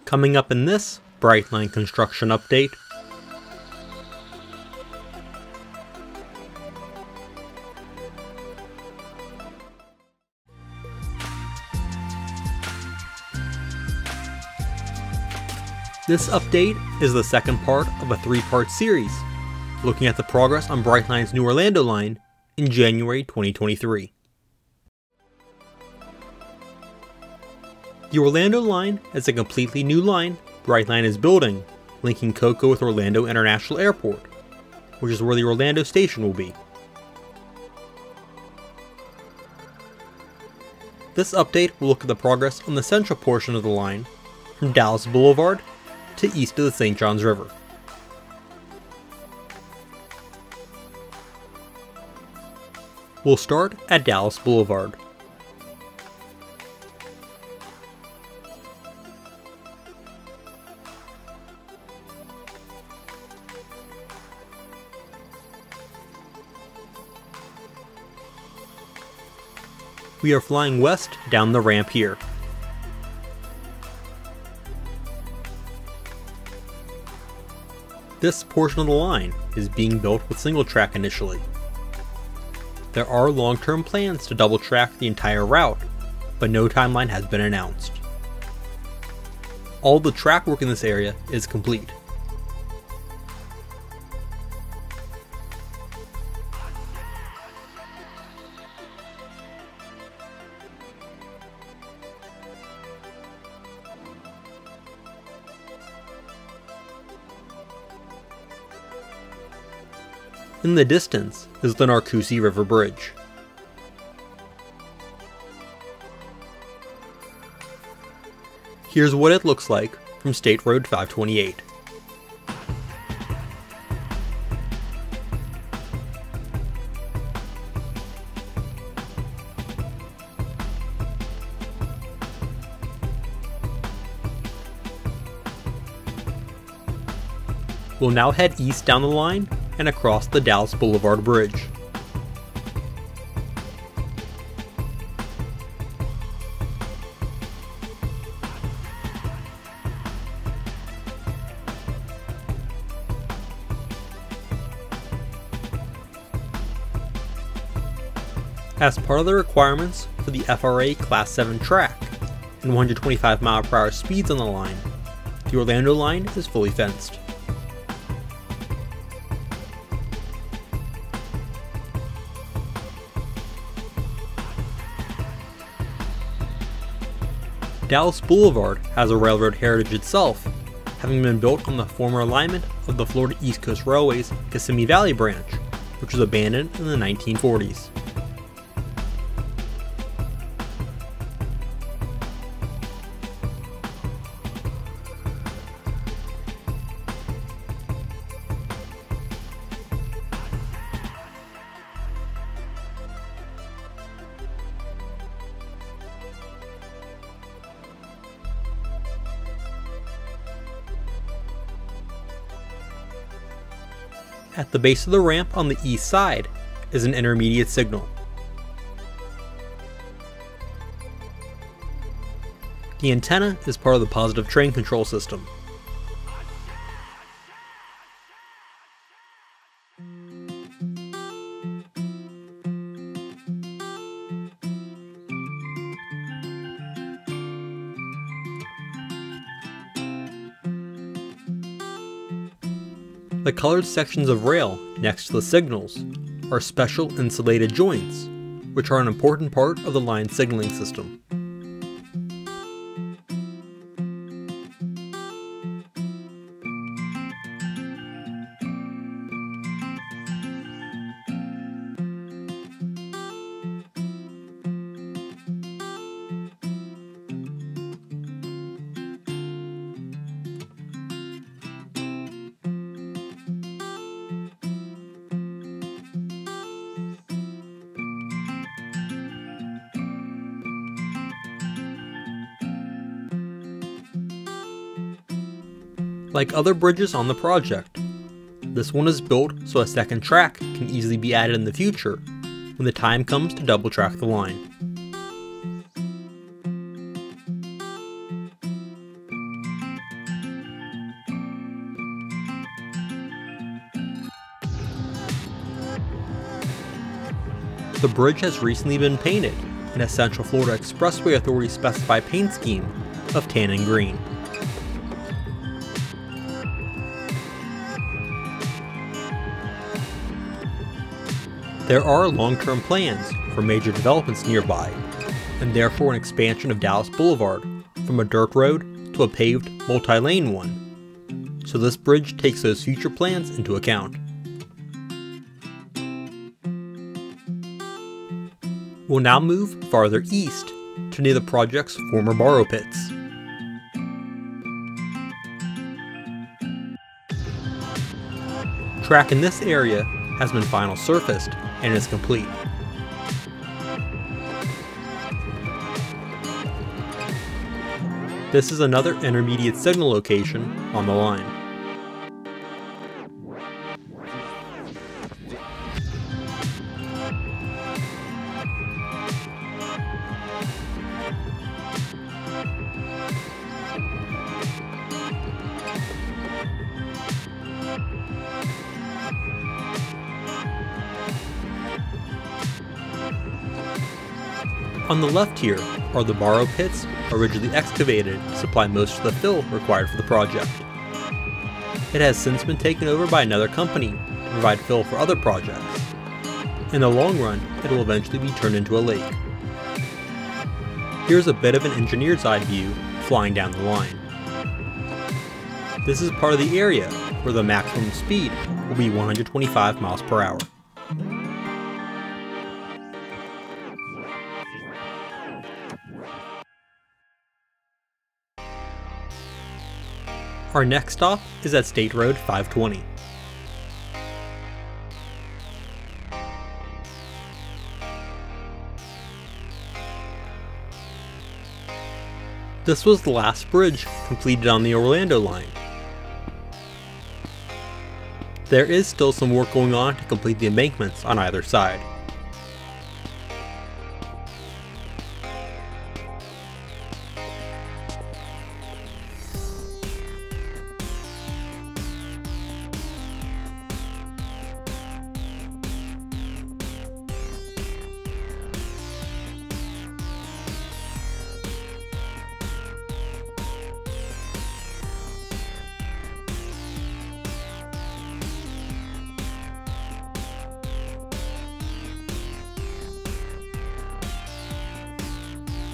Coming up in this Brightline construction update, this update is the second part of a three-part series, looking at the progress on Brightline's new Orlando line in January 2023. The Orlando line is a completely new line Brightline is building, linking Cocoa with Orlando International Airport, which is where the Orlando station will be. This update will look at the progress on the central portion of the line, from Dallas Blvd to east of the St. Johns River. We'll start at Dallas Blvd. We are flying west down the ramp here. This portion of the line is being built with single track initially. There are long-term plans to double track the entire route, but no timeline has been announced. All the track work in this area is complete. In the distance is the Narcoossee River Bridge. Here's what it looks like from State Road 528. We'll now head east down the line and across the Dallas Blvd Bridge. As part of the requirements for the FRA Class 7 track and 125 mph speeds on the line, the Orlando line is fully fenced. Dallas Blvd has a railroad heritage itself, having been built on the former alignment of the Florida East Coast Railway's Kissimmee Valley branch, which was abandoned in the 1940s. At the base of the ramp on the east side is an intermediate signal. The antenna is part of the positive train control system. The colored sections of rail next to the signals are special insulated joints, which are an important part of the line signaling system. Like other bridges on the project, this one is built so a second track can easily be added in the future when the time comes to double track the line. The bridge has recently been painted in a Central Florida Expressway Authority specified paint scheme of tan and green. There are long-term plans for major developments nearby, and therefore an expansion of Dallas Boulevard from a dirt road to a paved multi-lane one. So this bridge takes those future plans into account. We'll now move farther east to near the project's former borrow pits. Track in this area has been final surfaced and is complete. This is another intermediate signal location on the line. On the left here are the borrow pits originally excavated to supply most of the fill required for the project. It has since been taken over by another company to provide fill for other projects. In the long run, it will eventually be turned into a lake. Here's a bit of an engineer's eye view flying down the line. This is part of the area where the maximum speed will be 125 miles per hour. Our next stop is at State Road 520. This was the last bridge completed on the Orlando line. There is still some work going on to complete the embankments on either side.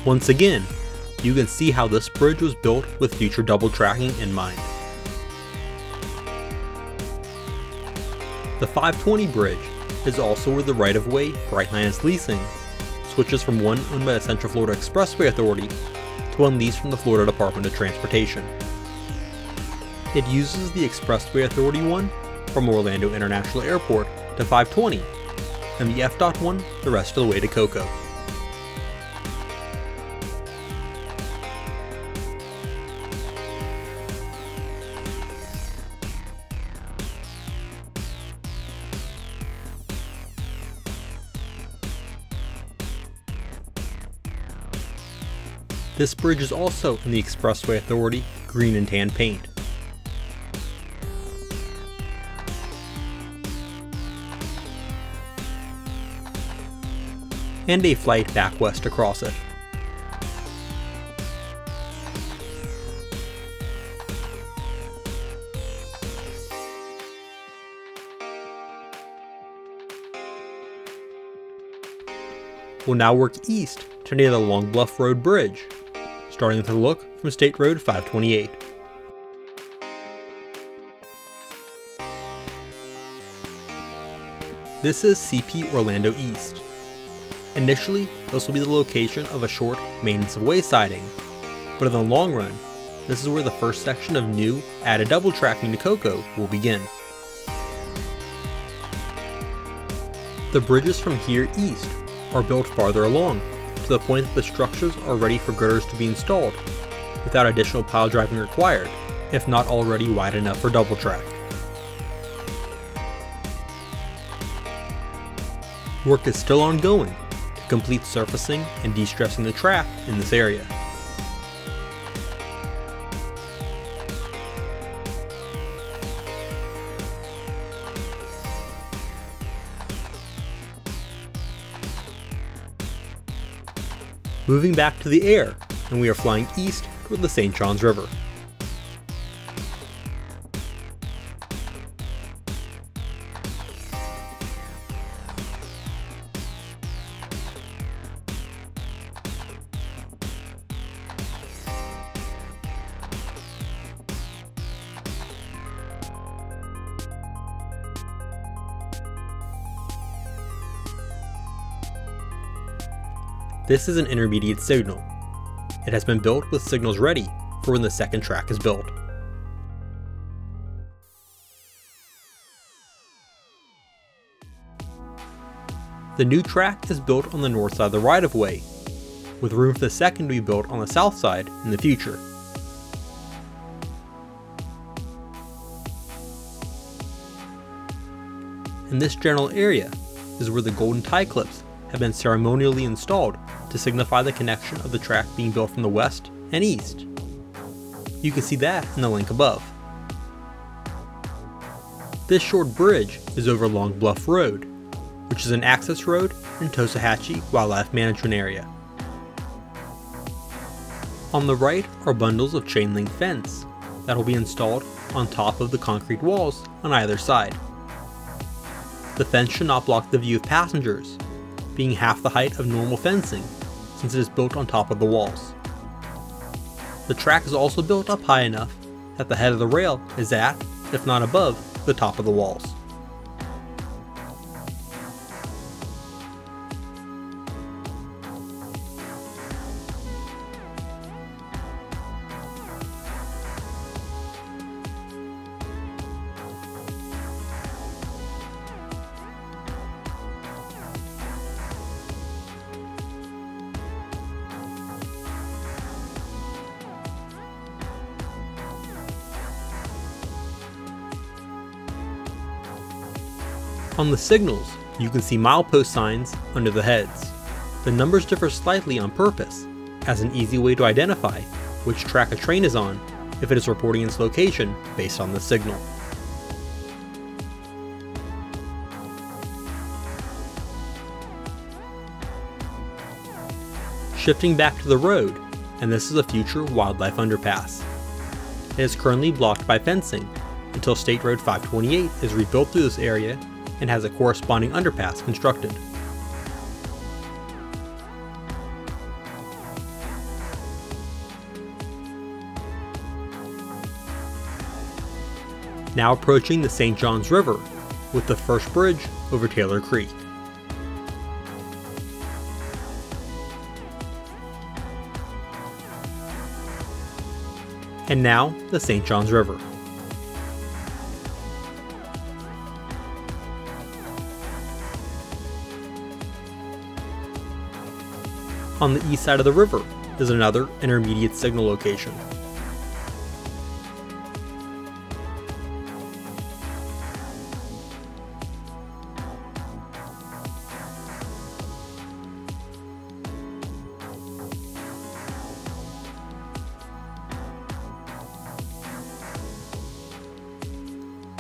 Once again, you can see how this bridge was built with future double tracking in mind. The 520 bridge is also where the right-of-way Brightline is leasing switches from one owned by the Central Florida Expressway Authority to one leased from the Florida Department of Transportation. It uses the Expressway Authority one from Orlando International Airport to 520, and the FDOT one the rest of the way to Cocoa. This bridge is also in the Expressway Authority green and tan paint. And a flight back west across it. We'll now work east to near the Long Bluff Road Bridge, starting with a look from State Road 528. This is CP Orlando East. Initially, this will be the location of a short maintenance of way siding, but in the long run, this is where the first section of new, added double tracking to Cocoa will begin. The bridges from here east are built farther along, to the point that the structures are ready for girders to be installed, without additional pile driving required, if not already wide enough for double track. Work is still ongoing to complete surfacing and de-stressing the track in this area. Moving back to the air, and we are flying east toward the St. Johns River. This is an intermediate signal. It has been built with signals ready for when the second track is built. The new track is built on the north side of the right-of-way, with room for the second to be built on the south side in the future. In this general area is where the golden tie clips have been ceremonially installed to signify the connection of the track being built from the west and east. You can see that in the link above. This short bridge is over Long Bluff Road, which is an access road in Tosahatchee Wildlife Management Area. On the right are bundles of chain link fence that will be installed on top of the concrete walls on either side. The fence should not block the view of passengers, being half the height of normal fencing since it is built on top of the walls. The track is also built up high enough that the head of the rail is at, if not above, the top of the walls. On the signals, you can see milepost signs under the heads. The numbers differ slightly on purpose, as an easy way to identify which track a train is on if it is reporting its location based on the signal. Shifting back to the road, and this is a future wildlife underpass. It is currently blocked by fencing until State Road 528 is rebuilt through this area and has a corresponding underpass constructed. Now approaching the St. Johns River with the first bridge over Taylor Creek. And now the St. Johns River. On the east side of the river is another intermediate signal location.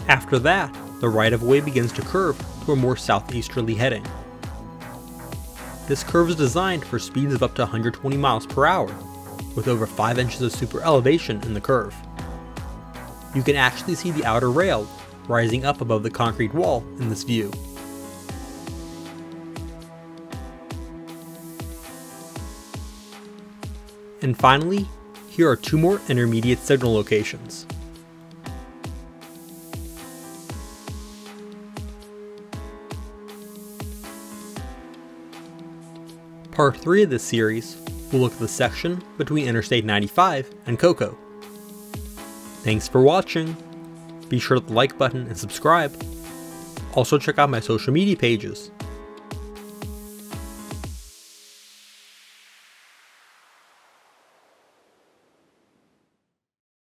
After that, the right-of-way begins to curve to a more southeasterly heading. This curve is designed for speeds of up to 120 miles per hour, with over 5 inches of super elevation in the curve. You can actually see the outer rail rising up above the concrete wall in this view. And finally, here are two more intermediate signal locations. Part 3 of this series will look at the section between Interstate 95 and Cocoa. Thanks for watching. Be sure to hit the like button and subscribe. Also check out my social media pages